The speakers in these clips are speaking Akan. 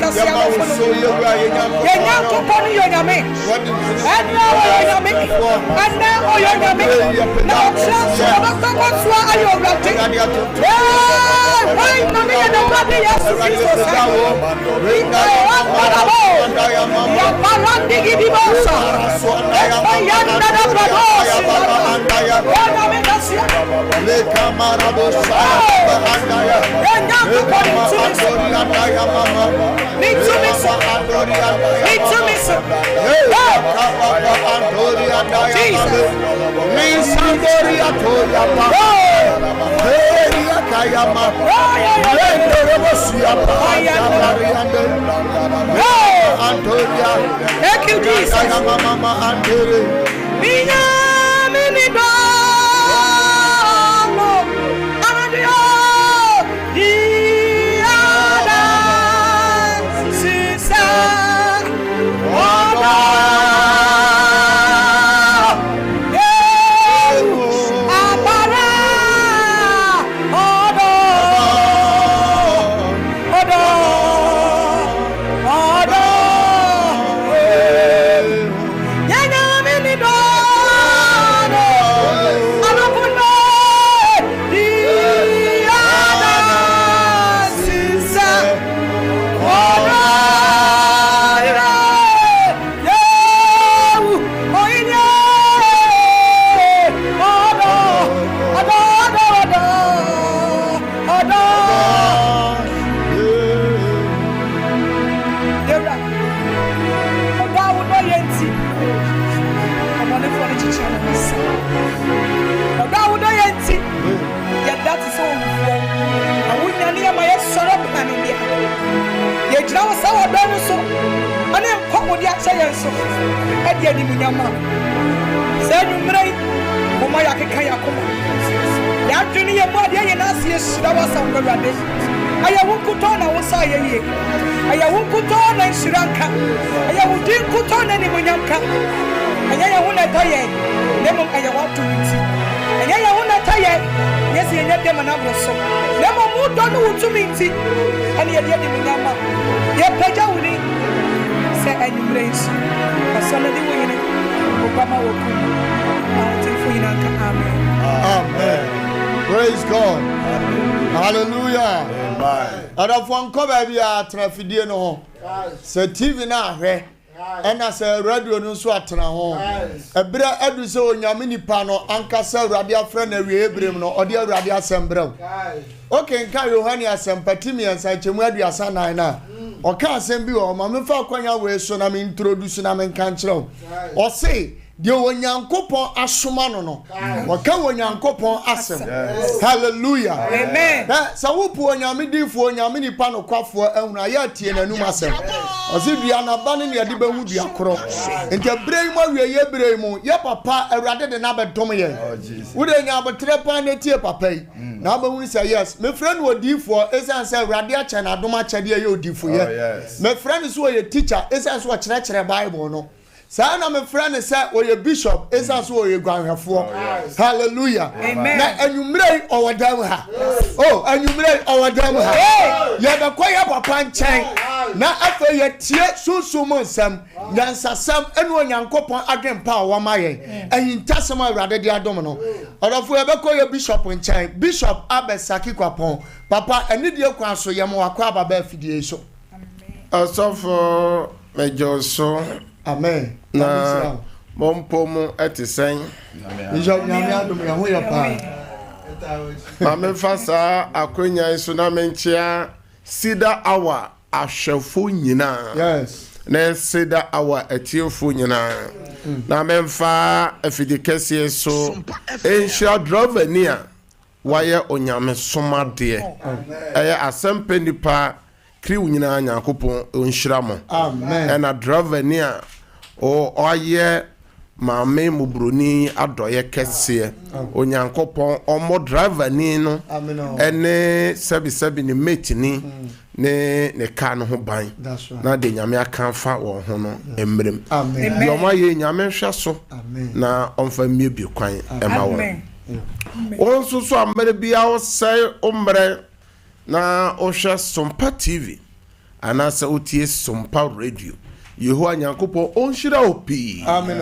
Thank you, Praise God. Hallelujah. And if one cover be a traffic no, say TV na hwe. And as a radio no so atena ho. Ebra edu se onyame nipa no ankasa awurade afra na wie ebrem no ode awurade asembrew. Okay, nka Yohane asempatimi ansa chemu aduasa nan na. Oka asem bi o ma mefa kwanya we so na me introduce na me nka nkyerɛw. O say de onyankopon asoma no no. Oka onyankopon asem. Hallelujah. Amen. Sa wo pu onyame difo onyame nipa no kwafo ehunu aya tie nanum asem. O say bia na ba ne de behu bia koro. Enti brei mu awie ye brei mu ye papa awurade de na bedom ye. Wo de nya abotre pa na tie papa yi. Na ba hu say yes. Me friend wo difo esan say awurade a che na dom a che de ye odifo ye. Me friend so ye teacher esan so kire Bible no. Say na me friend say o ye bishop esan so ye gwanhwefo. Hallelujah. Amen. Na anwumrei owodam ha. Oh, anwumrei owodam ha. Ye be koya papa nchen. Na afa ye tie susum nsam. Nyansasam enu onyankopon adwempa wo maye. Ehintasem awurade de adom no. Odofo ye be koya bishop nchen. Bishop abesaki kwapon. Papa eni die kwa so ye mo akwa baba afidie so. Asofo mejoso. Amen. Na mompomu etisen. Bishop nyame adom ya ho ya pa. Mame fasa akonya iso na menchia sida awa ahwefo nyina. Yes. Na sida awa etiefo nyina. Na memfa afidikese so enhia drovania waye onyame somade. Eye asempe nipa kriw nyina nyankopon onhyira mo. Amen. Na drovania o oye maame mubroni adoye kese onyankopon omo driver ni no ene sebi ni mate ni ne ka no ho ban na de nyame akanfa wo ho no emrem yo ma ye nyame hwe so na onfa mie bi kwan ema wo onso so amere bia o sai omre na o hwe Sompa TV anase otie Sompa Radio Yehowa Nyankopɔn onhyira opi amen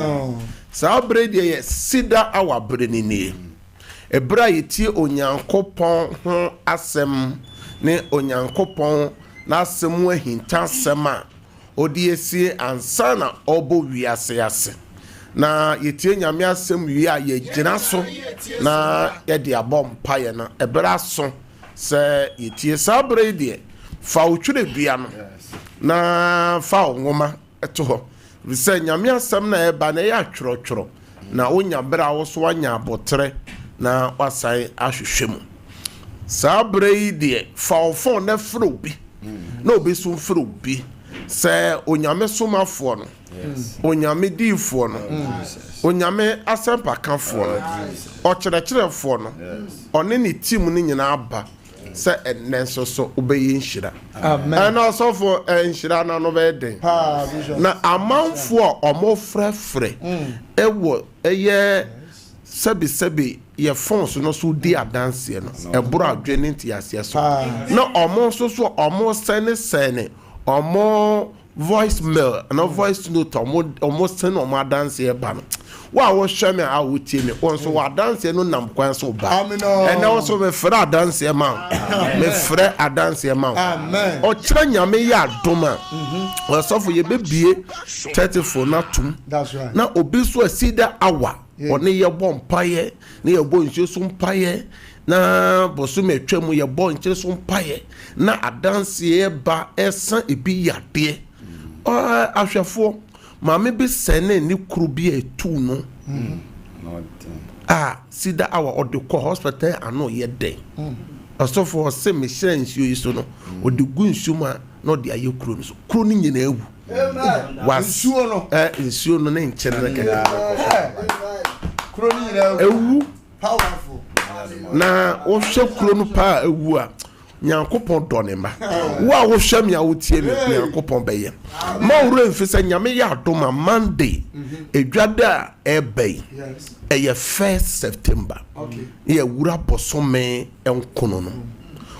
saa bre de ye sida awa bre ni ne ebra yetie Onyankopɔn ho asɛm ne Onyankopɔn na asɛm ahinta asɛm a odi esie ansa na obo wiase ase na yetie nyame asɛm wi a ye gyina so na ye de abom paye na ebra so se yetie saa bre de fa otwere bia no na fa nwoma eto ho se nyame asɛm na eba na ya tworo na onya bra wo so anya abotre na wasai ahwehwemu saa bre de fa ofo na fro bi na obi so fro bi se onyame somafo no onyame difo no onyame asempa kanfo no okyerɛkyerɛfo no ɔne ne team no nyina aba se enenso so obeye nhira amen na osofo nhira na no be den na amanfo omo frɛfrɛ ewo eye sebi ye fonso no so di adanse no ebro adwene ntiase so na omo so omo sene omo voice mail and voice note omo send omo adanse e ba no wa wo hwe me a wo tie me won so wa adanse no nam kwan so ba amen and also me frɛ adanse ma me frɛ adanse ma amen o kyerɛ nyame ya adoma osofo ye bebie 34 na tum that's right na obi so asida awa one ye bɔ mpaye na ye bɔ nhyɛ so mpaye na boso metwam ye bɔ nhyɛ so mpaye na adanse ye ba esa ebi yade ahwɛfo maame bi sene ni kuru bi etu no sida awa ɔde kɔ hospital ano ye den asofo se me hyɛ nsuo yi so no ɔde gu nsuo ma na ɔde aye kuru no so kuru ni nyina ewu nsuo no nsuo no ne nkyere keke kuro ni nyina ewu powerful na wo hwɛ kuro no pa ewu a Nyankopɔn dɔne ma wo a wo hwɛ me a wo tie me Nyankopɔn bɛyɛ ma wura mfi sɛ nyame yɛ adoma Monday edwada a ɛbɛn ɛyɛ 1st September yɛ wura bosome enkono no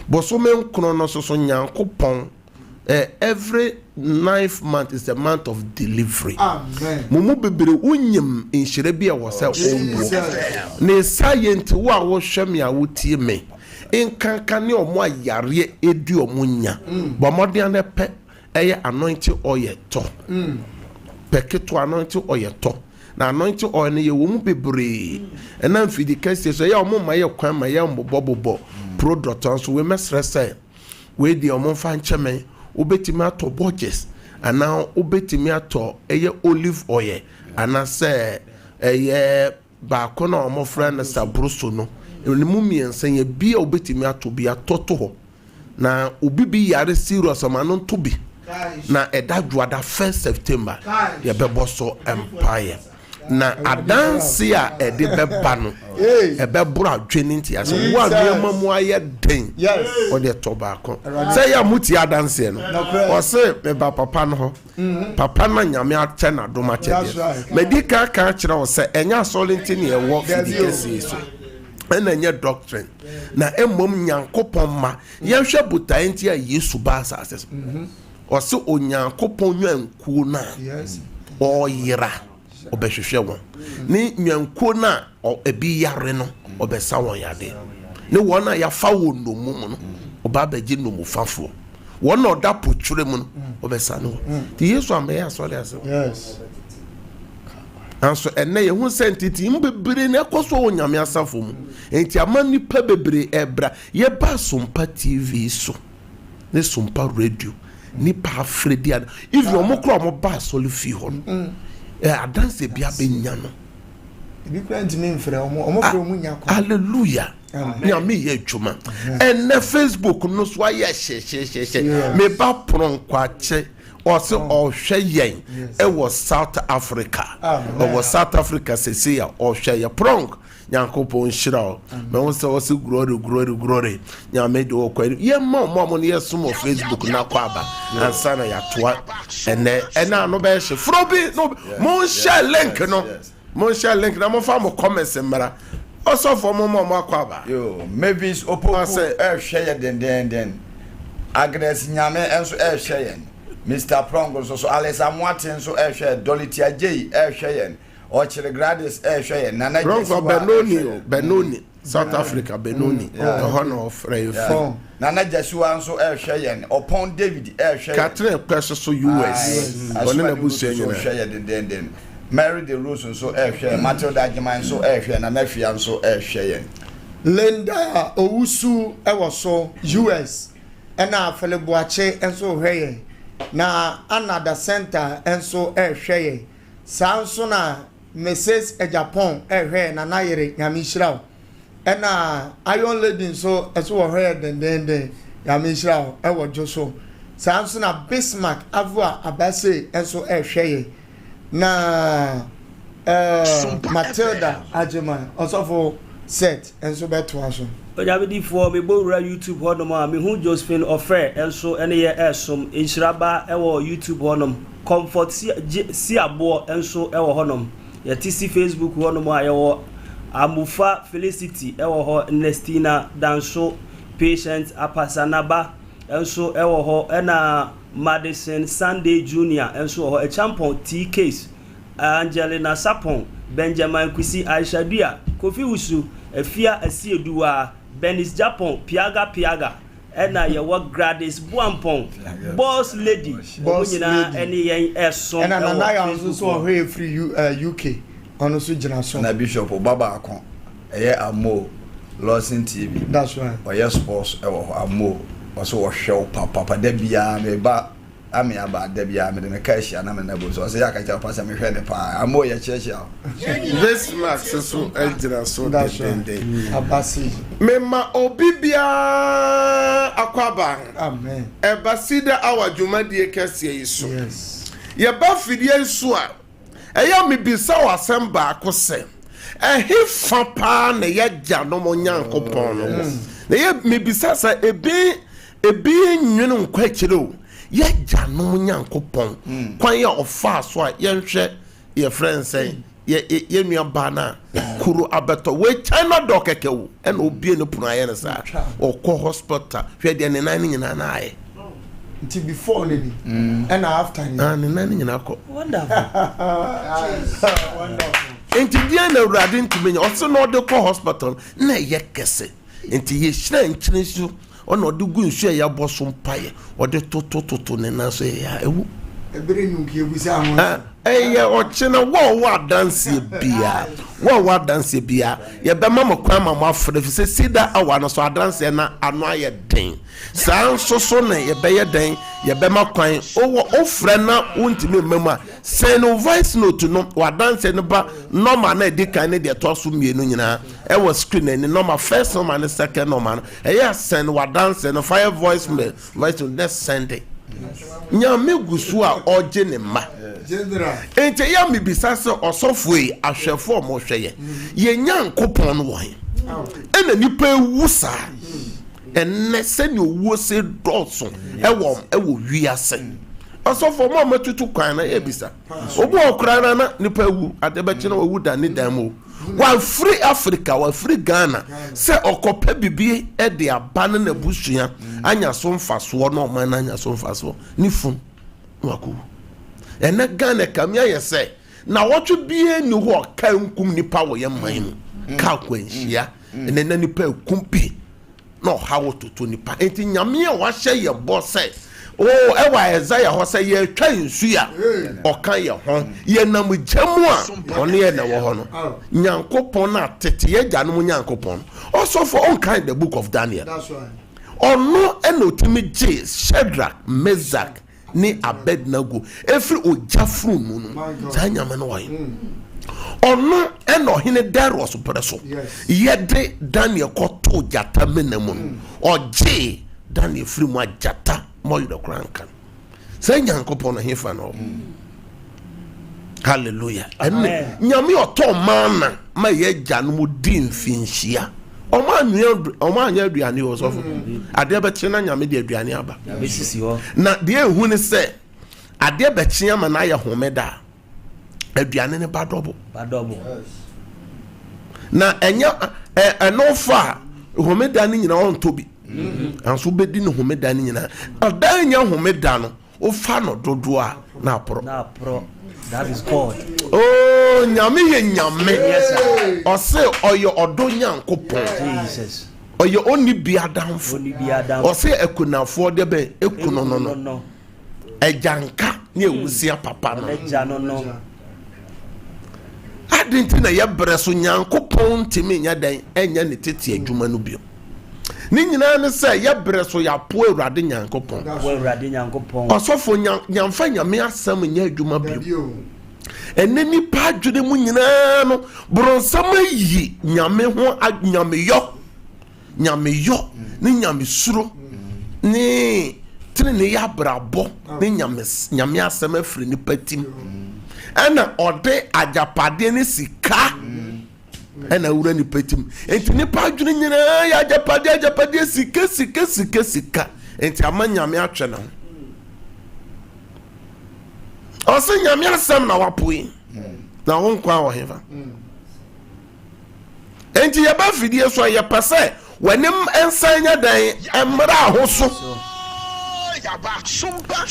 bosome enkono no so Nyankopɔn every 9th month is the month of delivery. Amen. Mumu bebere unyem inhyire bi a wose owo. Ne science wo a wo hwem ya wo tie me. Enkanka ne omo ayare edi omo nya. Bo modern ne pe eye anointing oil to. Peketo anointing oil to. Na anointing oil ne ye wo mu bebere. Ena mfidi kase so ye omo ma ye kwan ma ye mbobobbo product so we mesrese we di omo fa ncheme obetimi ato Borges ana obetimi ato eye olive oil ana se eye ba ko na omofra na sabroso no ne mumiensa ye bia obetimi ato bia toto ho na obi bi yare serious ama no to bi na edadwada 1st September ye bebo so empire na adanse a ede beba no ebe bro adwene nti ase wo anuama mu aye den o de to ba ko say ya muti adanse no o se me ba papa no ho papa na nyame ache na doma che de medical ka kire o se enya solenti ne e wo fidikesi so ena nya doctrine na emom Nyankopon ma ye hwe butai nti a Yesu ba asase o se onyankopon nwankuo na o yira obehwehwe won ni nwankuo na ebi yare no obesa won yade ni won na ya fa won no mu no oba baji no mu fafo won na oda potwure mu no obesa no ti Yesu ambe ya sole ase yes anso enne ye hu sentiti mbebere na ekoso onyame asafo mu enti amani pa bebere ebra ye ba Sompa TV so ne Sompa Radio ni pa Fredi ad if you omokro omoba sole fi ho adanse bia benya no bi kwant me mfrɛ omofrɛ mu nya kwa hallelujah nya me ye adwuma and na Facebook no so aye hye me ba pron kwa che o se o hwɛ yen e was South Africa o was South Africa sese ya o hwɛ ye prong Nyankopɔn hyira me won se o se glory nya me de o kwa ye mo ye som of Facebook na kwa aba ansa na ya toa ena no be hye frobi no mo share link no mo share link na mo fa mo comments mara also for mo akwa aba yo maybe it's opo say hwe ye den Agnes Nyame enso ehwe Mr. Prongo so Alex Amwate enso ehwe Dolly Ajay ehwe Ochire Gladys ehwe Nana Prongo Benoni South Africa Benoni the honor of Freyfo Nana Joshua enso ehwe upon David ehwe Catherine Kwese so US one na busu enyi den Mary the Rose enso ehwe Matilda Agyeman enso ehwe na Nafia enso ehwe Linda Owusu ewo US ena Feleboache enso hweye na Another Center enso ehweye sanso na Mrs. Japan ehwe na Nayere Nyamishirawo ena Iron Lady enso eso hweye den Nyamishirawo ewo Joso sanso na Bismarck Avua Abase enso ehweye na Matilda Agyeman also set enso beto aso Ojabidi for me bo ra YouTube honom a me hu Josephine Ofre enso ene ye esom enhyiraba ewo YouTube honom comfort si abo enso ewo honom ye tisi Facebook honom a yewo Amufa Felicity ewo ho Nestina Danso Patient Apasanaba enso ewo ho ena Madison Sunday Junior enso ho Champon T Case Angelina Sapon Benjamin Kwisi Aisha Dua Kofi Usu Efia Asieduwa Benis Japan Piaga ena yewo Gladys Buampon Boss Lady nyina ene yen eso ena na ya nso so hwe free UK ono so gina so na Bishop Baba Akon eye Amo Lawson TV that's right oye sports ewo Amo waso wo hwe papa da bia me ba ame aba da bia me de cash na me na bo so se ya ka cha pasa me hwe ne pa Amo ye cheche this max so ejira so den abasi mema obibia akwaba amen ebasida awadwumadie kese yiso yes ye ba fidie so a eya me bisa wasem ba akose ehe fa pa na ye gya no mo nyankopon no na ye me bisa sa ebi nwenu nkwa kire o ye gya no mo nyankopon kwan ya ofa so a ye nhwe ye friend say ye nua bana kuru abeto we China dokeke wo ena obie no punu aye ne sa okọ hospital hwe de ne nan nyina na aye until before ni and after ni ne nan nyina ko wonderful enti dia na urade ntumi o se no de ko hospital na ye kese enti ye hira nkyene su ona de gu nsu ya boso mpaye o de toto ne na so ya ewu ebere nu ki ebusa ho eye ochina wo dance bia ye be mama kwa mama afre fi sida awa no so adanse na ano aye den san so na ye be ye den ye be makwan ofre na wontimi mema send no voice note no wa dance no ba normal na edikan ne de to so mienu nyina e was screen ni normal first normal and second normal eye send wa dance no fire voice to next Sunday nyame gusu a oje ne ma ente ya mi bisa se osofo yi ahwefo mo hweye ye nyankopon no wo he ena nipa ewusa enne se ni owo se dotso ewo wiase osofo mo matutu kwan na ye bisa obo okra na nipa ewu adebechi na owu da ni damo wa free Africa wa free Ghana se okopa bibie e de abane na busua anya so mfaso no man anya so mfaso ni fun wako ene Ghana kamia ye se na wotwe bie ni ho ka nkum nipa wo ye man mu ka kwanhia ene na nipa kumpi no hawo toto nipa enti nyame wa hye ye bo se ewa Isaiah ho se ye twa nsu ya oka ye ho ye nam gyamu a one ye na wo ho no nyankopon na tete ye gya no nyankopon also for all kind the book of Daniel that's right ono enotimi je Shadrach Meshach ni Abednego every ojafru mu no za nyame no waye ono eno hine Darius preso ye de Daniel koto jata menamu oje Daniel free mu ajata mo you the crankan say nyankopon he fa no hallelujah enne nyame oto mana ma ye gya no mu din finhia oma anya aduane wo so ade beche na nyame de aduane aba besisi ho na de ehu ne se ade beche ama na ya homeda aduane ne badobo na enya eno fa homeda ne nyina on tobi anso bedi no homeda ni nyina adan nya homeda no o fa no dodo a na pro that is God. Oh nyame ye nyame o se oyo odo nyankopon Jesus oyo oni biadamfo o se ekunafo de be ekuno no ejanka ne ewusia papa no adinti na ye breso nyankopon timi nya dan enya ne tete adwuma no bio ni nyina ne se ye breso ya po awurade nyankopon osofo nyamfa nyame asam nya adwuma bio eneni pa adwene mu nyina no bronsam yi nyame ho nyame yo ni nyame suro ni tene ya brabo ni nyame asam afiri ni patim ana ode ajapade ni sika ana wura ni patim enti ni pa adwene nyina ya ajapade sika enti ama nyame atwe na o se nyame asam na wapoi na won kwa wo hefa enti ya ba fidie so ya pase wanim ensanya dan emra hoso ya ba sumba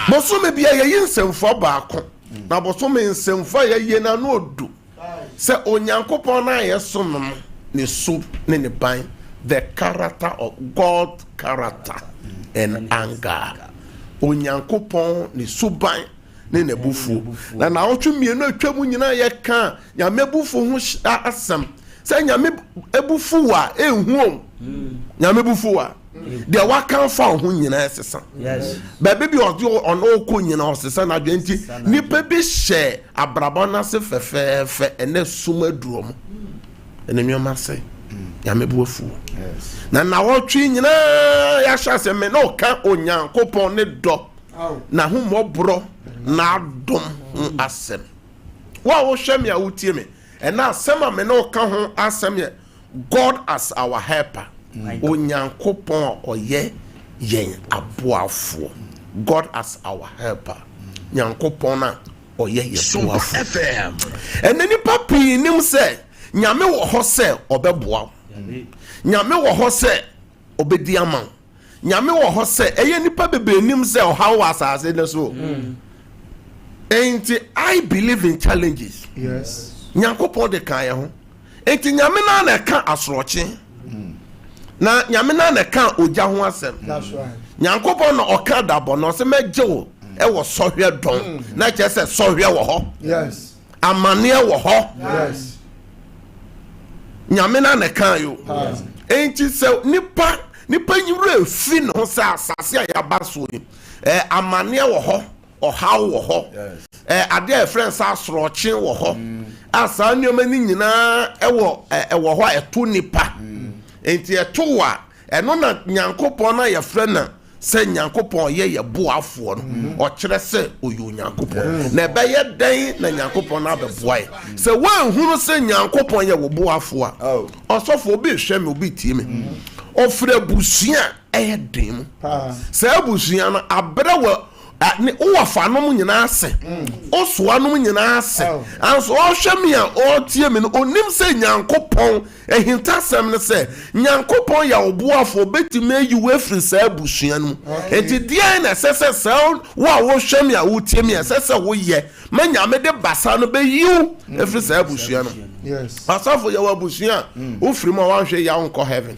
bosume bia ye nsemfo baako na bosume nsemfo ye na no odu se onyankopon na ye som ne so ne ban the character of God character and anger onyankopon ne suban ne nebufu na otwe mienu atwamu nyina ye ka nyamebufu ho asem se nyame ebufu wa enhu nyame bufu wa de waka fa ho nyina esesa ba bebi ono ko nyina osesa na dwenti nipa bi hye abrabona se fefefe ene sumaduom ene nyoma se nyame bufu na otwe nyina ya hya se me no ka onyankopon ne do na hu mobro na dom asem wa wo hwem ya wutie me ena asem a me no ka ho asem ye God as our helper onyankopon oye yen aboafo God as our helper nyankopon na oye ye aboafo FM enani papi nim se nyame wo ho se obeboa nyame wo ho se obedi ama nyame wo ho se eye nipa bebe nim se how asase ne so and I believe in challenges. Yes. Nyankopon de kan ye ho. Enti nyame na ka asoroche. Na nyame na ka ogya ho asem. That's right. Nyankopon na oka dabo no se megye wo e wo sohwe don. Na che se sohwe wo ho. Yes. Amane wo ho. Yes. Nyame na kan yo. Enti se nipa nyure fi no se asase ya baso ni. Amane wo ho. Oha wo ho ade friends asoroche wo ho asa nyoma ni nyina ewo ho eto nipa enti eto wa eno na nyankopon na ye frɛ na se nyankopon ye boafo no o kire se oyo nyankopon na be ye dan na nyankopon na beboae se wan hunu se nyankopon ye wo boafo a osofo obi hwɛ me obi tie me ofre busua dem se busua no abere wo ni o fa no nyina ase o so anom nyina ase anso o hwemi a o tie me no onim se nyankopon ehintasem ne se nyankopon ya oboafo betime yi wefri sa busua no enti dia na sese se wo hwemi a wo tie me sese wo ye manyame de basa no be yiu efri sa busua no Yes. asafo ya wa busua o firi ma wa hwe ya onko heaven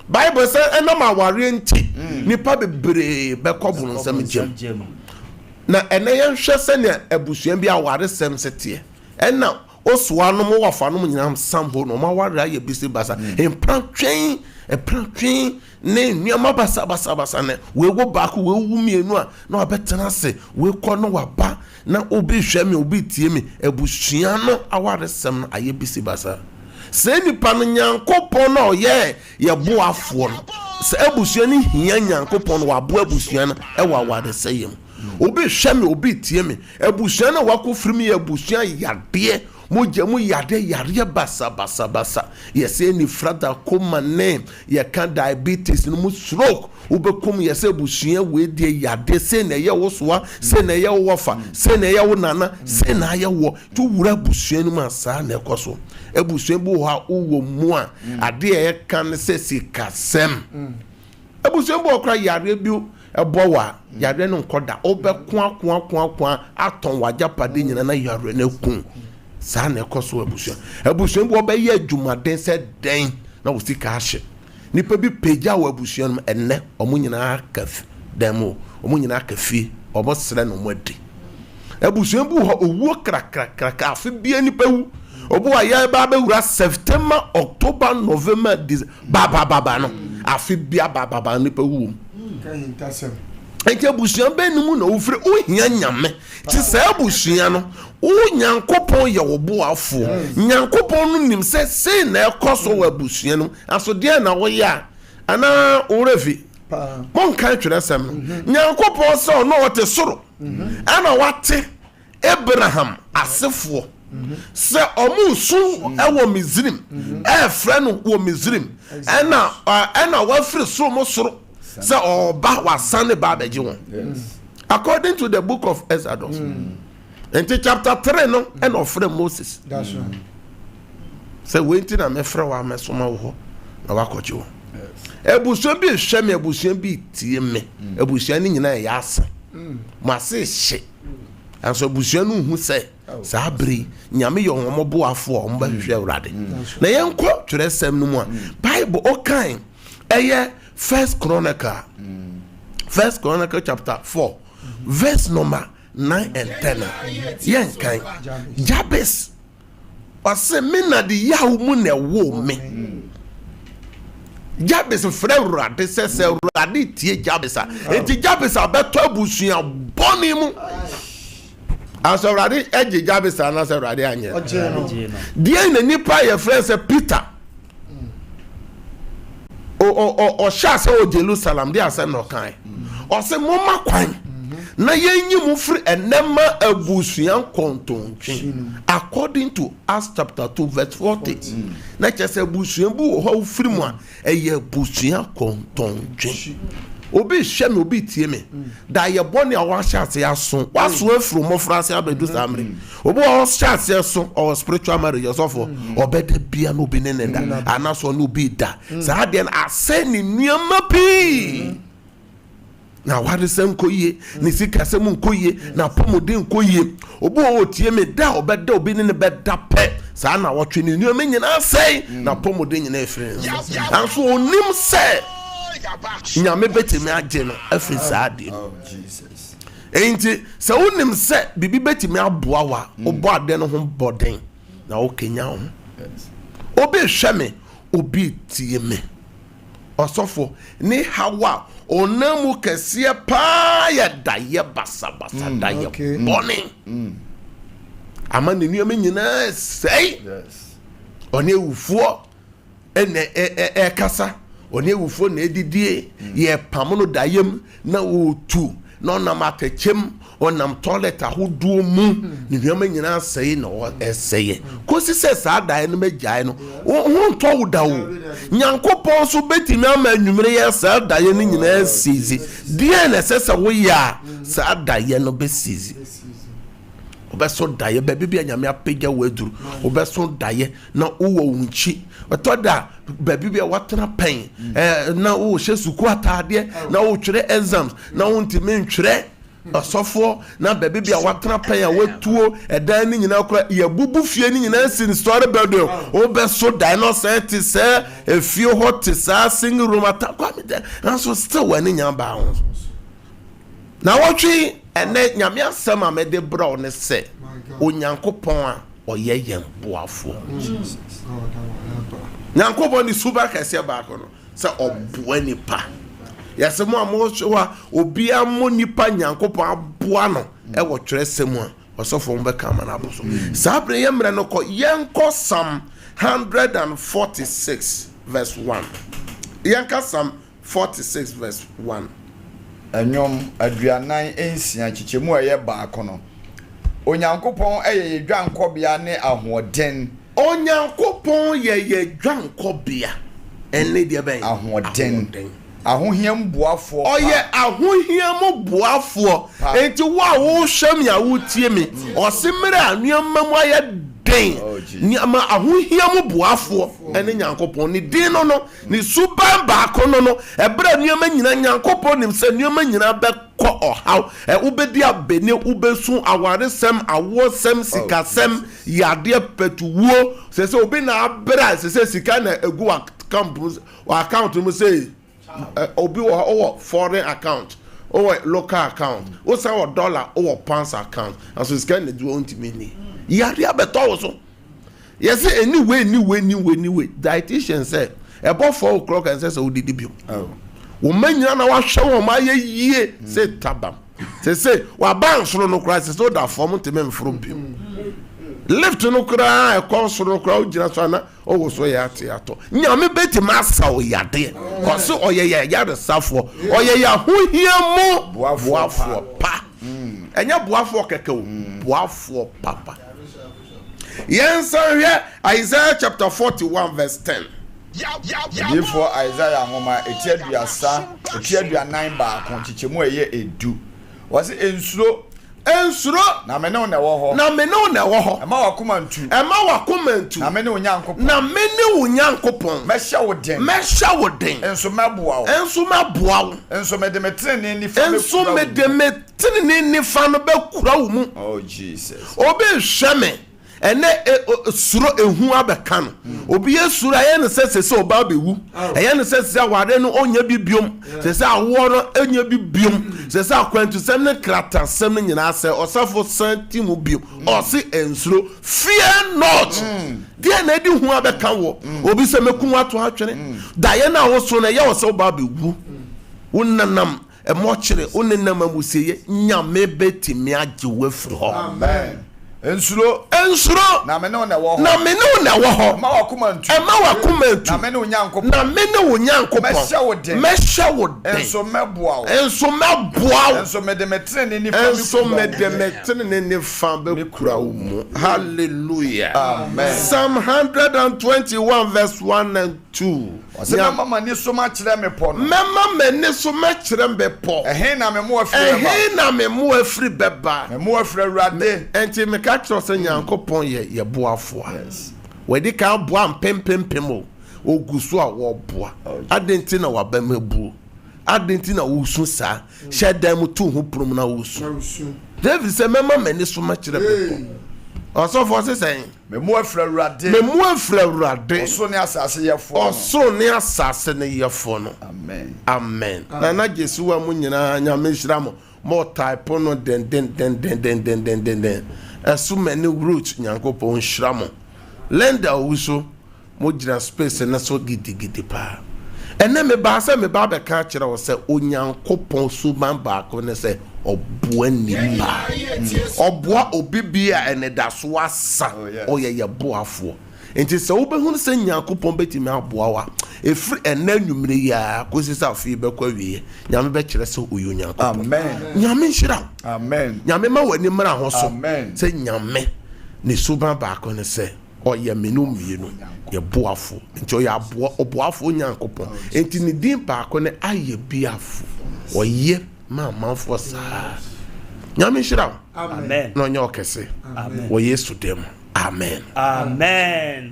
Bible say enoma ware nti nipa bebre be kobun nsam gem na ene ye hwe se ne abusua bi aware sem sete ena osuwa no mo wafa no nyina sambo no ma ware aye bisi basa empantwen ne nneema basa ne we go back we wu mienu a na obetena se we kɔ no waba na obi hwe me obi tie me abusua no aware sem no aye bisi basa se nipa no nyankopon na oye ye boafo no se abusua ni hia nyankopon wa bo abusua no e wa wade seyem obi hwɛ me obi tie me abusua na wako firi me abusua yadeɛ mogya mu yadeɛ basa yɛsɛ ni frada koma ne yɛka diabetes no mu stroke wobɛkom yɛsɛ abusua wei deɛ yadeɛ sɛ na ɛyɛ wo soa sɛ na ɛyɛ wo wɔfa sɛ na ɛyɛ wo nana sɛ na ayɛ wɔ to wura abusua no mu asaa na ɛkɔ so abusua bi wɔ ha wowɔ mu a adeɛ ɛka ne sɛ sikasɛm abusua bi wɔ kora yadeɛ bi ɛbɔ wa yadeɛ no nkɔda wobɛko atɔn wagyapade nyina na yadeɛ no aku saa na ɛkɔ so abusua bi wɔbɛyɛ adwumaden sɛ dɛn na wo sika ahye nipa bi pagya wɔ abusua no ɛnɛ ɔmo nyinaa ka dɛm o ɔmo nyinaa ka fie ɔmo srɛ no ɔmo adi abusua bi wɔ hɔ owuo krakrakrakra afe bia nipa wu obo wa yɛ ba bɛwura September October November December ba no afe bia ba nipa wu ɛnti abusua bɛn mu na wofiri ohia nyame ti sɛ abusua no wo nyankopɔn yɛ wo boafo nyankopɔn no nim sɛ sei na ɛkɔ so wɔ abusua no aso deɛ na woyɛ a ana worefi monka twere sɛm no nyankopɔn sɛ ɔno ɔte soro ana wate Abraham asefoɔ sɛ ɔmo so ɛwɔ Misrim ɛfrɛ no wɔ Misrim ɛna wafiri soro mo soro sɛ ɔba wasane ba abɛgye wɔn according to the book of Exodus into chapter 3 no ɛna ɔfrɛ Moses sɛ wenti na mɛfrɛ wa mɛsoma wo hɔ na wakɔgye wɔn abusua bi hwɛ me abusua bi tie me abusua ne nyinaa yɛ asa mo ase hye anso abusua no hu sɛ saa bere nyame yɛ wɔn boafo a wɔn bɛhwehwɛ Awurade na yɛnkɔ twerɛ sɛm no mu a Bible ɔkan ɛyɛ First Chronicle chapter 4 verse number 9 and 10 yɛnkan Jabes ɔsɛ me na de yaw mu na ɛwo me Jabes frɛ Awurade sɛ Awurade tie Jabes a enti Jabes a bɛtɔ abusua bɔne mu anso Awurade ɛgye Jabes a na sɛ Awurade anyɛ deɛ na nipa yɛ frɛ sɛ Peter o shase o Jerusalem de ase no kan o se mo makwan na yenyi mu free enema abusua kontontwe according to Acts chapter 2 verse 40 na chese abusua bu ho free mu a eye abusua kontontwe obi hwe me obi tie me da ye bone a wa shase aso waso afro mo France abedu samre obi o shase aso o spiritual marriage osofo obeda bia no bi nenenda anaso no bi da sa de na aseni niama pi na wade sem koyie ni sika sem koyie na pomodin koyie obi o tie me da obeda obi ne beda pe sa na wotwe ni niama nyina sei na pomodin nyina efre anso onim se nyame betimi agye no afiri saa de enti sɛ wonim sɛ bibi betimi aboa wa obɔ ade no ho bɔden na wokenya ho obi hwɛ me obi tie me ɔsɔfo ne hawa onamu kɛseɛ paa yɛ dayɛ basabasa dayɛ bɔne ama ne nneɛma nyinaa sɛe ɔne ewufoɔ ɛna ɛkasa oni ewufo na edidie ye pam no dayem na otu na onam atachem onam toilet ahoduo mu ne nneɛma nyinaa sɛe na ɛsɛe kosi sɛ saa dae no magyae no ho ntɔ wo da wo nyankopɔn so betimi ama anwumere yɛ saa dae no nyinaa sizi deɛ na ɛsɛ sɛ woyɛ a saa dae no bɛsizi obeso daye baabi bia nyame apagya waduru obeso daye na wo wunchi otoda baabi bia watena pen na wo hye suku atade na wo twere exams na wo ntimi ntwere asofo na baabi bia watena pen a watuo edan ni nyina kora ye bubu fie ni nyina sin story building obeso daye no senti se efie hot sa sing room atakwa me na so still wani nyamba ho na wotwe ene nyame asem a mede bra ne se onyankopon a oyɛ yɛn boafo nyankopon ni suba kɛse baako no sɛ ɔboa nipa yɛsɛ mo amohwa obi amo nipa nyankopon aboa no ɛwɔ twere sɛm a ɔsɔfo mbɛka ma na aboso saa bre yɛmrɛ no kɔ yɛnkɔ Psalm 146 verse 1 yɛnka Psalm 46 verse 1 enyom aduanan ensia chichemu eye baako no onyankopon eye dwankobia ne ahoden onyankopon ye dwankobia ene de ben ahoden ahohiam boafo oye ahohiam boafo enti wo hwam ya wo tie me osimre anuamma mu aye den ni ama ahohiam boafo ene nyankopon ni din no ni suban baako no ebra anuamma nyina nyankopon nim se anuamma nyina be ko ohaw ubedi abene ubesu awaresem awosem sikasem yade petuwo se obi na abra se sika na egu account mu say obi or foreign account or local account o say or dollar or pounds account and so sika na do ontimi yade abeto so yes anyway dietitian say about 4 o'clock and says odidi bio wo manyina na wa hwe wo ma ye yie say tabam say wa ban soro no kra say so da form nteme mfro bio lift no kra e kon soro kra o gina so na o wo so ya ate ato nyame beti masa o yade ko so oye ya de safo oye ya hohiamu boafo pa enya boafo keke o boafo papa yensa hwe Isaiah chapter 41 verse 10 Before Isaiah ngoma etiaduanan baako chichemu eye edu wase ensuro na me ne wo ho ema wakoma ntu na me ne onyankopon mehya wo den enso maboa wo enso me de metrene ni fa no be kura wo mu oh Jesus obi hweme ene suro ehu abeka no obi esuro aye ne sese oba bewu aye ne sese awade no onya bibiom sese awo no enya bibiom sese akwantu sem ne krata sem ne nyina se osafo santimu biom osi ensuro fear not dia na di hu abeka wo obi se meku ato atwene daye na wo so na ye wo se oba bewu wonnanam emochire wonnanam amuseye nyame betimi age wafiri ho amen ensuro na me ne wo ho ma wakoma ntu na me ne onyankopon mehya wo den enso meboa wo enso me de metrene ni fa be kura wo mu hallelujah amen Psalm 121 verse 1 and 2 mama ni so ma kire me po no mama me so ma kire me po ehe na me mo afiri beba me mo afiri awurade enti me ka kire so nyankopon ye boafo wedi ka boa mpempempem ogusu a wo boa adenti na wabamabu adenti na wusu sa shedam tu hu prum na wusu David say mama me ni so ma kire me po also for say me mo afiri awurade oso ne asase yefo no amen na Jesu wa mu nyina nyame hira mo type no den asu many root nyankopon hira mo lenda wuso mo gira space na so gidigidi pa ene me ba be ka kire wo se onyankopon su man ba ko ne se oboa nipa oboa obibia ene da so asa oyeye boafo enti se wo behunu se nyankopon betimi aboa wa efri ena nwumre ya kosisa afi be kwa wie nyame be kire se oyo nyankopon amen nyame hira amen nyame ma wani mra ho so amen se nyame ne suban ba ko ne se oye menu mienu ye boafo enti oye aboa oboafo nyankopon enti ne din ba ko ne aye biafo oye mama for sa nyame hira amen no nyo kese amen wo yesu dem amen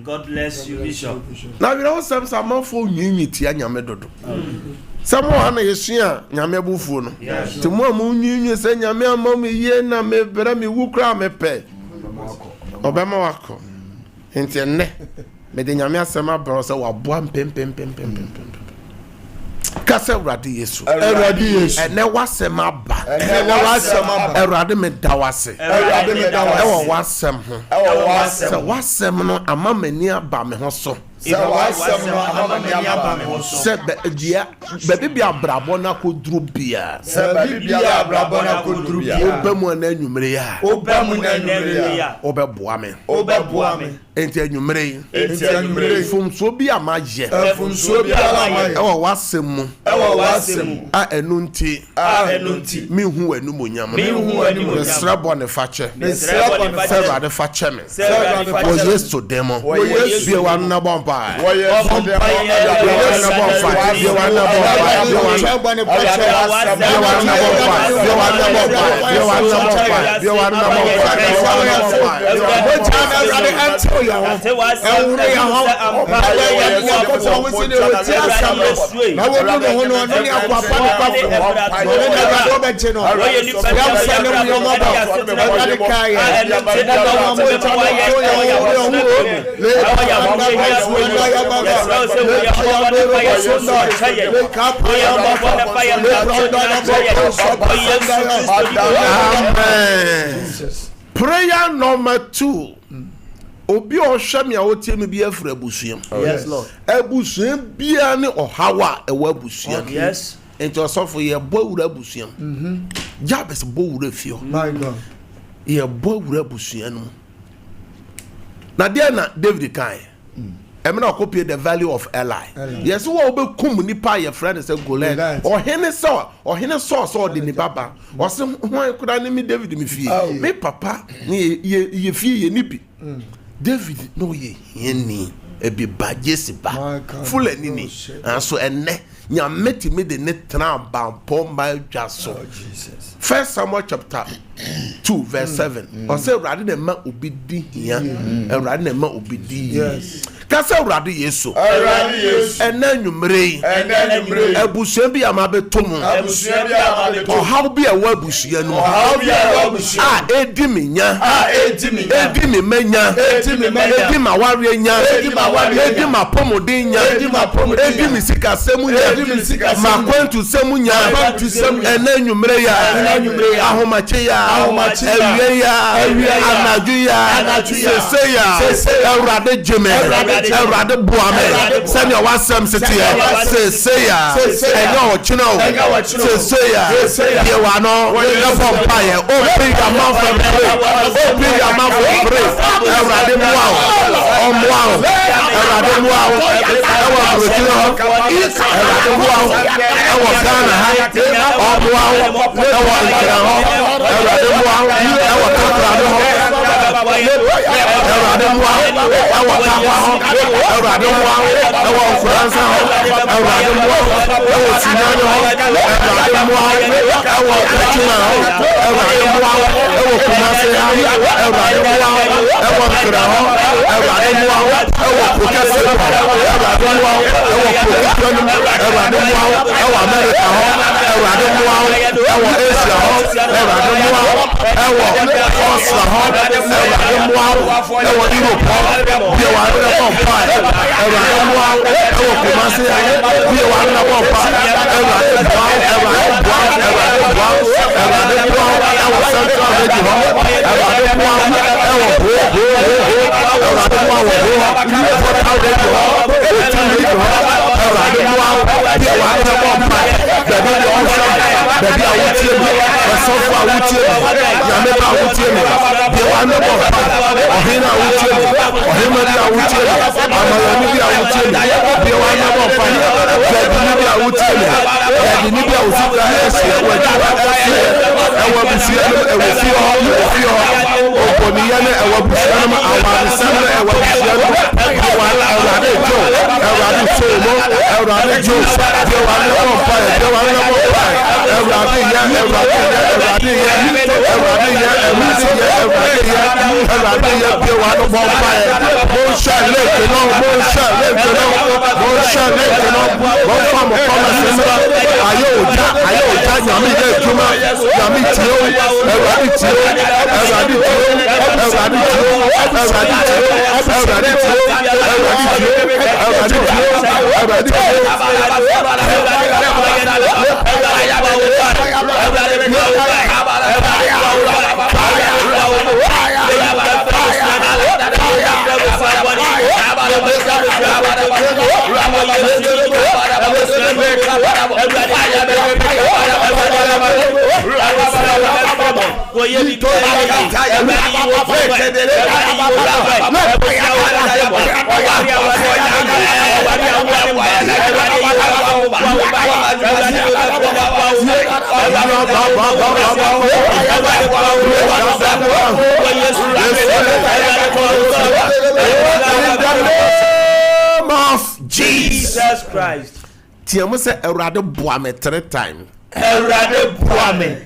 God bless you bishop na we know some fo nyinyi tia nyame dodo some ana yesu a nyame bufuo no ti mo amu nyinyi se nyame amam ye na me bra me wukra me pe obema wako enti ne me de nyame asema bro se wa boa pem kasa urade yesu ene wasem aba urade me dawase ewo wasem ho se wasem no amamani aba me ho so Baby be a brabona could droop beer. Obemon and Numrea. Oberboame. Enter Numre. From Sobia Magia. From Sobia. Oh, was him. Enunti. Me who and Numunyam. Me who and you strap on the fatcher. The fatcherman. Was yes to demo. Yes, be one number by. Prayer number 2. Obi oshami awotie me bia fra abusuam. Yes Lord. Abusuam bia ne ohawa ewa abusuam. Yes. Ento sofo ye bowura abusuam. Jabes bowura fio. My God. Ye bowura abusuam no. Na dia na David kai. Emina copy the value of Eli. Yes, wo be kum nipa ye friend say Goliath. Or hene so the ni baba. Or say hwan kuda ni me David me fie. Me papa ni ye fie ye nibi. David no ye yeni ebi bajesi ba full enini and so enne nya meti me de ne tran bampo ma dwaso. First Samuel chapter 2 verse 7. Or say rather than ma obidi hia and rather than ma obidi. Yes. Kasa urade Yesu. Ena nwumre. Abusua bi amabetom. O how bi a wabusua no. Edi minya. Edi mi menya. Edi ma ware nya. Edi ma pomodin nya. Edi mi sika semu nya. Ma kwantu semu nya. Ena nwumre ya. Ahomache ya. Ewie ya. Anaju ya. Sese ya. Urade jeme. Erade boame send your wasam city say ya enyo chino say ya ye wa no le vampire open your mouth and pray erade muao erade muao ewa brotino erade muao ewa Ghana muao ewa Nkran erade muao ewa Kakrado erade muao ewa Kawa Erade muao ewa France erade muao ewa Sinano erade muao ewa Katima erade muao ewa Kumase erade muao ewa Nkran erade muao ewa Kokese erade muao ewa Kokese erade muao ewa America erade muao ewa Asia erade muao ewa Australia erade muao ewa Europe Fire! Jesus Christ. Tiamu say Erade boa me 3 times. Erade boa me.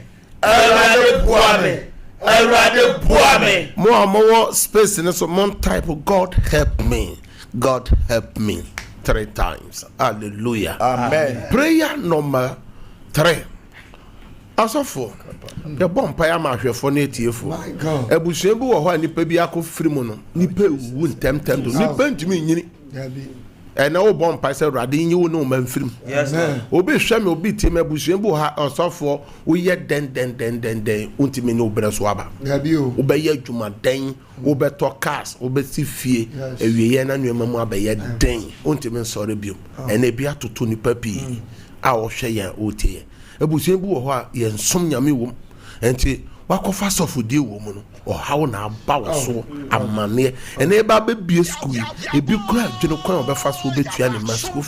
Erade boa me. Erade boa me. More space in so mon type of God help me. God help me 3 times. Hallelujah. Amen. Prayer number 3. Asofo. The bomb paya ma hwefo na etiefo. Ebusua bi wo ho anipa bi akofiri mu no. Nipa wu ntem do. Nipa ntimi nyini. And now bomb passer radin you know man film. Yes. Obi hweme obi tim ebusua bi ha osofo wo ye den untimi no breso aba. Obe ye adwuma den, obe to cars, obe si fie, ewiye na nwema mu abaye den, untimi nsore bio. Ene bia toto nipa pi a wo hwe ya otie. Ebusua bi wo ho a ye nsom nyame wom. Enti wakofa sofodie wo mu no. How na ba wo so amane ene ba be bie school ebi kura adwene kwan obefa so betua ne ma school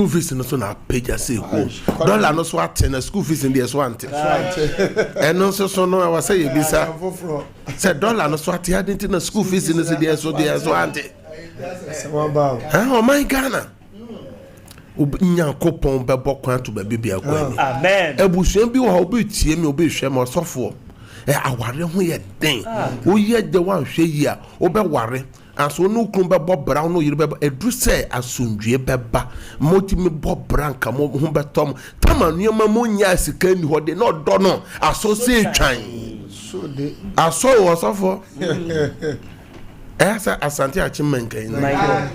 fees no so na page say ho dollar no so atena school fees ndi so ante eno so no wa say ebisa say dollar no so ate adenti na school fees no so dey so ante oh my Ghana Nyankopon bebo kwan to baby bia kwan amen ebusua bi wo ha obi tie me obi hwe me osofo aware ho ye den wo ye de wan hwe yi a wo be ware aso no kun be bo bra no yire be edu se asundue beba moti me bo bra nka mo ho betom tamanu ma mo nya sika ni ho de no do no aso se twan so de aso wo osofo esa asante achimenka ina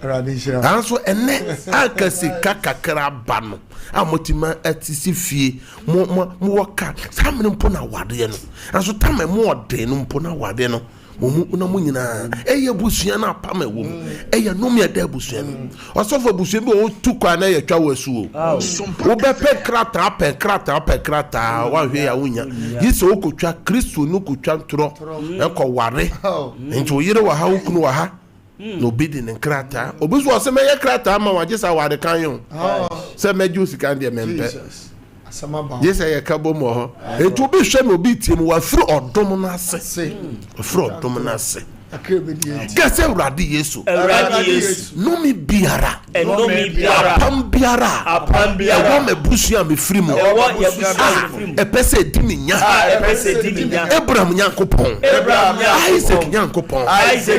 radisha anso ene akasi kakakra ba no amotima atisi fie mo woka samene mpo na wade no anso tama mo ode no mpo na wade no mo na mo nyina eye busua na apama wo eye no me da busua no osofo busua bi o tukwa na ye twa wasu o be pe krata wa hwe ya wonya yise o kotwa Kristo no kotwa ntoro enko ware nti o yire wa ha okunu wa ha no bidi ne krata obuzu o se meye krata ma wa jisa ware kan yo se meju sika ndie mempe yes I kabo mo ho etu bi hwe me obi tie mu wa firi odom na ase firi odom na ase Kese uradi Yesu no mi biara apam biara ewo me busu me free mo epese edimi nya Abraham Nyankopon Isaac Nyankopon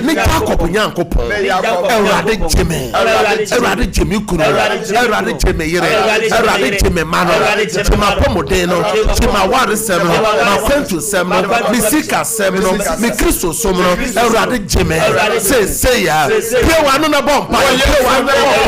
ni Jacob Nyankopon Erade jeme kunu Erade jeme yire Erade jeme mano jema pomode no jema ware sem no ma kwentu sem no mi sika sem no mi Kristo som no Erade jeme say ya pray one na bomb pray one na bomb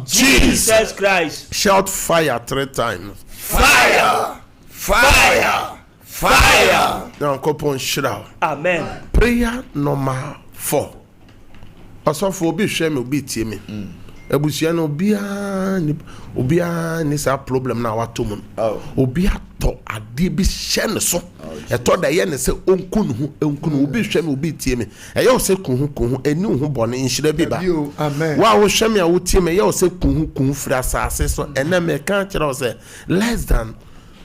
Jesus Christ. Shout fire 3 times. Fire. Nyankopɔn hyira. Amen. Prayer number 4. Asofo obi hwɛ me obi tie me. Abusua no obiara ni sa problem na wato mu. Obi ato ade bi hye ne so. Eto da ye ne se onkunu obi hwɛ me obi tie me. Eye o se kuhu eni ho bone nhyira bi ba. Amen. Wa wo hwɛ me a wo tie me ye o se kuhu fira asase so ena me kan kyerɛ o se less than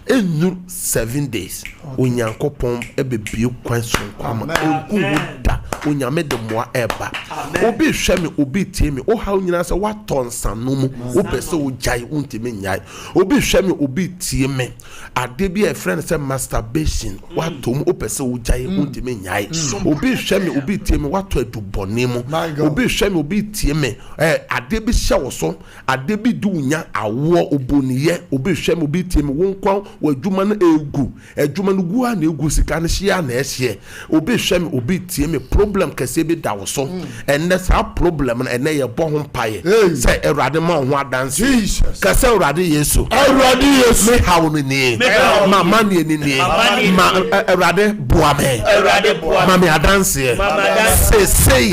7 days. Onyankopɔn ebebie kwan so kwama okuhu da onyame de moa eba obi hwɛ me obi tie me o ha nyina sɛ watonsa no mu o pese o jai untime nyai obi hwɛ me obi tie me ade bi a friend say masturbation watom o pese o jai untime nyai obi hwɛ me obi tie me wato adubɔne mu obi hwɛ me obi tie me ade bi hye wo so ade bi du nya awo oboniye obi hwɛ me obi tie me wonkwan wadwuma no egu adwuma no gu a na egu sika no hye na ehye obi hwɛ me obi tie me problem kase bi da wo so enne sa problem na enne ye bɔ ho paye sɛ Awurade ma ho adanse kase Awurade Yesu me hawo no ni mama ni ni ma Awurade boa me ma me adanse say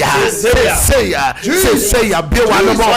ya be wa no bo pa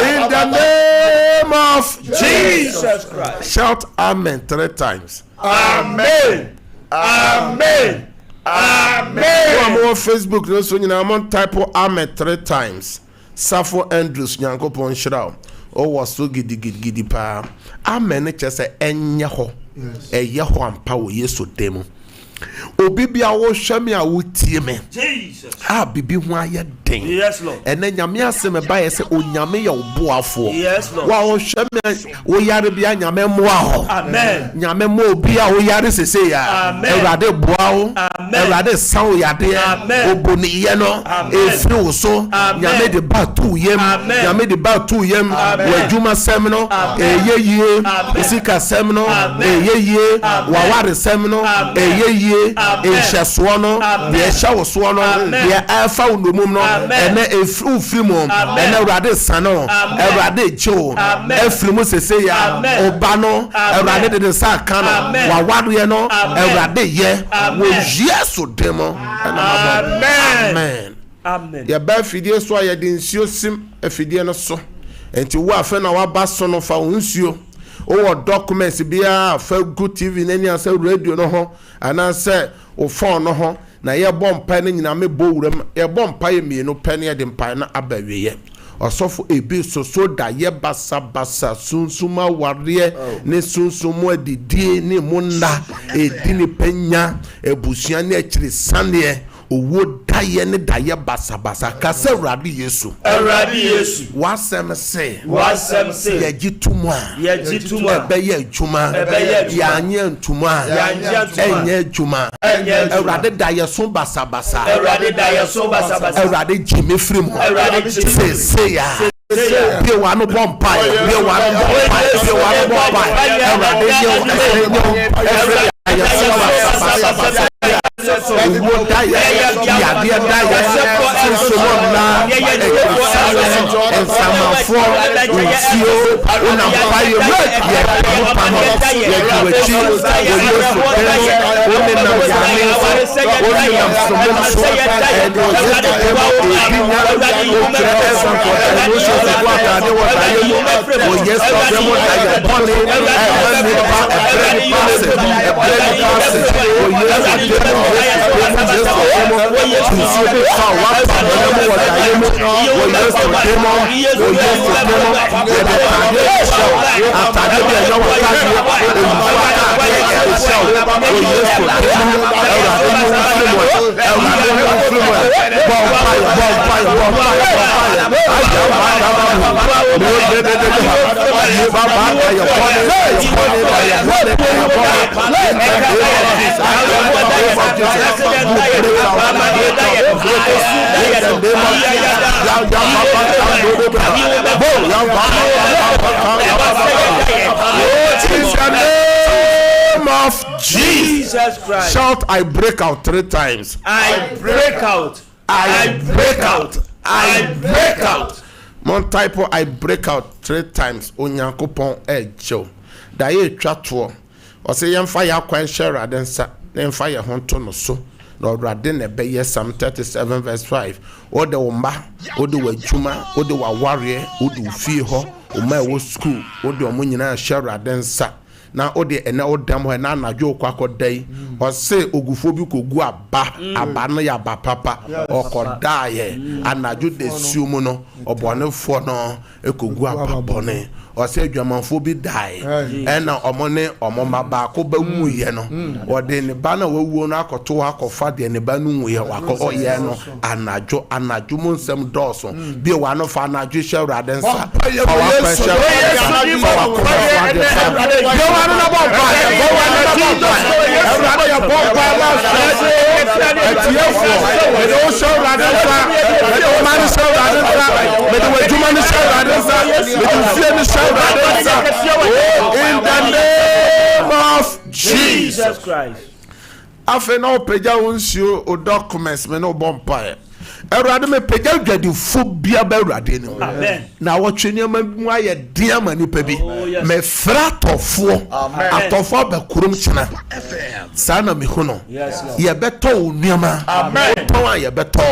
in the name of Jesus Christ. Shout amen 3 times. Amen. Amen. Amen. On Facebook, no so nyina mon type amen 3 times. Safo Andrews Nyankopon hyira. O was so gidi pa. Amen kyese enye ho. Eye ho ampa wo Yesu demo. Obi bia wo hwɛ me a wo tie me. Jesus. Bibi ho aye den. Yes Lord. Ene nyame asem ba ye se onyame ye oboafo. Yes Lord. Wa wo hwɛ me wo yare bia nyame moa ho. Amen. Nyame mo obi a wo yare sese ya. Awurade boa wo. Awurade san yade. Oboni ye no. Efiri wo so. Nyame de ba tu yem. Nyame de ba tu yem. Wadwuma sem no. Eyeye. Isika sem no. Eyeye. Waware sem no. Eyeye. Ehyeso no. Ye hyewo so no. Ye afa wo nomum no. Ene efiri frimo. Ene Awurade san no. Awurade jo. Efiri mu sese ya. Oba no. Awurade de sa kan no. Waware no. Awurade ye. Wo Yesu demo. Amen. Amen. Ya ba fidie so ya de nsuo sim afidie no so. Enti wo afa na waba so no fa nsuo. O documents bia fa good TV nani asa radio no ho anase o phone no ho na ye bompa na nyina me bo wuram ye bompa ye mienu pene ye de mpa na abaweye osofo ebi so da ye basa sunsuma ware ne sunsumu adidie ne munna edini penya ebusua ne akiri sane owo daye ne daye basa kase Awurade Yesu wasem se ye gituma ebe ye adwuma ya anye ntuma enye adwuma Awurade daye so basa Awurade jimi frem se ya be wa no bompa Of Jesus Christ. Shout, I break out 3 times. I break out. I break out. I break out. Mon type I break out 3 times. Onyankopon ejo. Da ye twa to. O se yemfa ya kwan share adensa. Yemfa ye honto no so. No rade ne be ye Psalm 37 verse 5. O de omba, o de wadwuma, o de wa warrior, o de fie ho, o ma wo school, o de omo nyina share adensa. Na ode ena odam ho na anadwo kwakodai o se ogufo bi kogu aba no ya ba papa okodaye anadwo de sumu no obonefo no ekogu aba bone o se adwamanfo bi dai ena omone omoma ba ko ba wuye no ode ne ba na wawuo no akoto akofa de ne ba nu wuye wako oye no anadwo mo nsem doso bi wa no fa anadwo hwere adensa in the name of Jesus Christ. After no peja unsio o documents me no bompire. Erade me peja gadi phobia ba erade ni. Amen. Na wo twene mu aye dia mani pa bi. Me fratofo. Atofo ba kurum china. Sana me hono. Ye beto onuama. Amen. To aye beto.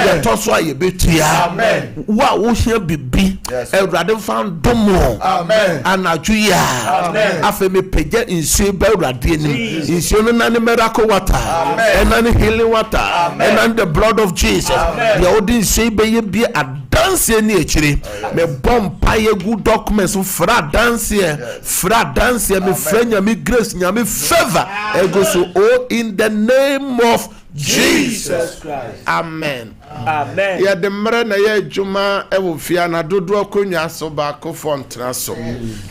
Ye to so aye betua. Amen. Wa wo hia bibi. Erade fan domo. Amen. Anaju ya. Amen. Afa me peja insu ba erade ni. Insu no na miracle water. Amen. And healing water. Amen. And the blood of Jesus. Amen. Ya odin say be ye be a dance ni echire me bompa ye good documents fra dance me frenya me grace nyame favor ego so oh in the name of Jesus Christ. Amen. Amen. Ya de mre na ye adwuma e wo fia na dodo akonwa so ba ko fontra so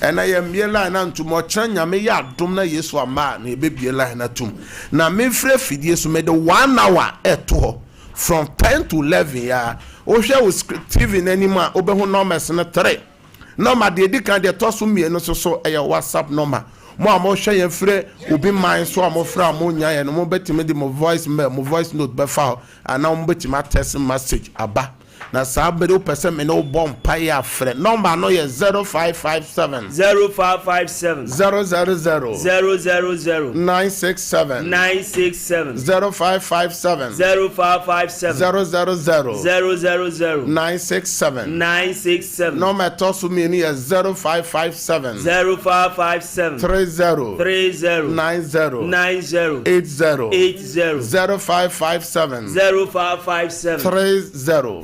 ena ye miela na ntumo kyan nyame ya adom na Yesu ama na e be biela na tum na me frɛ fidie so me de 1 hour eto from 10 to 11 ya o hwe wo TV n'anima obehu numbers na 3 number de edikan de to so mienu so e WhatsApp number mo amo hwe ye frɛ obi man so amo frɛ amo nya ye no mo betime de mo voice note be fa ana mo betime text message aba na sabere o person me no bomb pay afre number no ye 0557 000 967 0557 000 967 number to so me ni 0557 30 90 80 0557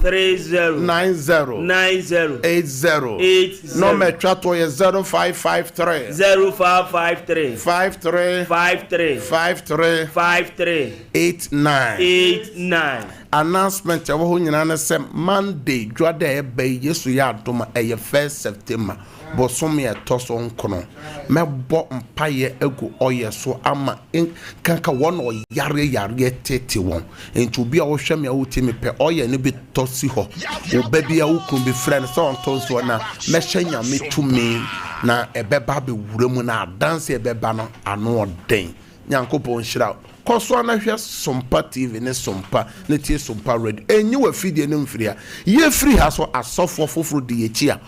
30 90 80 no me chat o 0553 89 announcement ya wo nyina na se Monday dwada e be Yesu ya adoma e 1 September bosom ye toso nkono mebo mpaye egu oye so ama kanka won yare tete won entu bia wo hweme a wotimi pe oye ne bi tosi ho oba bia wo kun bi friend so on tonso na mehya me tumi na ebeba be wuramu na dance ebeba no ano oden nyankopon hira koso na hwe Sompa TV ne Sompa ne tie Sompa radio enyi wa fidie ne mfria ye free ha so asofo foforo de ye chi a